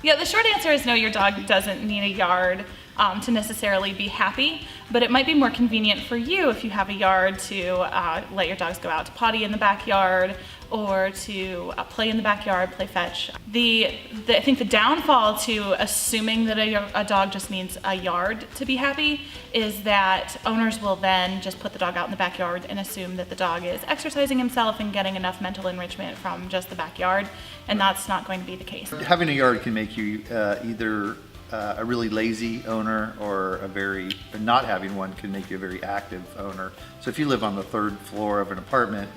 Yeah, the short answer is no, your dog doesn't need a yard to necessarily be happy, but it might be more convenient for you if you have a yard to let your dogs go out to potty in the backyard or to play in the backyard, play fetch. I think the downfall to assuming that a dog just needs a yard to be happy is that owners will then just put the dog out in the backyard and assume that the dog is exercising himself and getting enough mental enrichment from just the backyard, and that's not going to be the case. Having a yard can make you either a really lazy owner or not having one can make you a very active owner. So if you live on the 3rd floor of an apartment,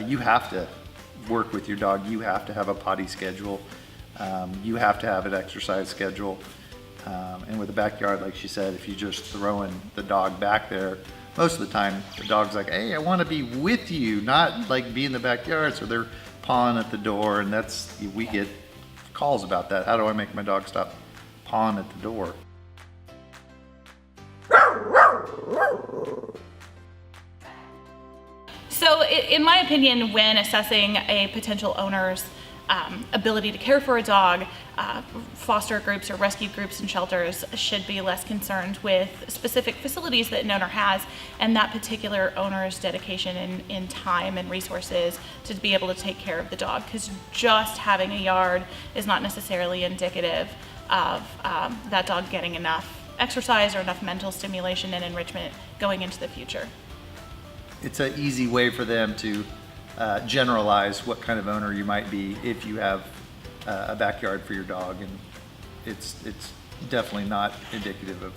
you have to work with your dog. You have to have a potty schedule. You have to have an exercise schedule. And with a backyard, like she said, if you just throwing the dog back there, most of the time the dog's like, hey, I want to be with you, not like be in the backyard. So they're pawing at the door, and we get calls about that. How do I make my dog stop pawing at the door? So in my opinion, when assessing a potential owner's ability to care for a dog, foster groups or rescue groups and shelters should be less concerned with specific facilities that an owner has and that particular owner's dedication in time and resources to be able to take care of the dog, because just having a yard is not necessarily indicative of that dog getting enough exercise or enough mental stimulation and enrichment going into the future. It's an easy way for them to generalize what kind of owner you might be if you have a backyard for your dog, and it's definitely not indicative of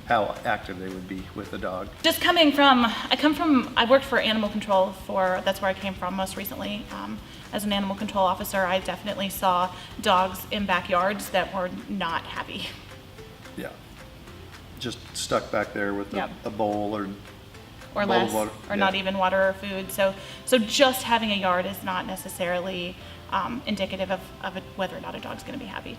how active they would be with a dog. Just I worked for animal control that's where I came from most recently. As an animal control officer, I definitely saw dogs in backyards that were not happy. Yeah, just stuck back there with a bowl or less, water. or not even water or food. So just having a yard is not necessarily indicative of whether or not a dog's going to be happy.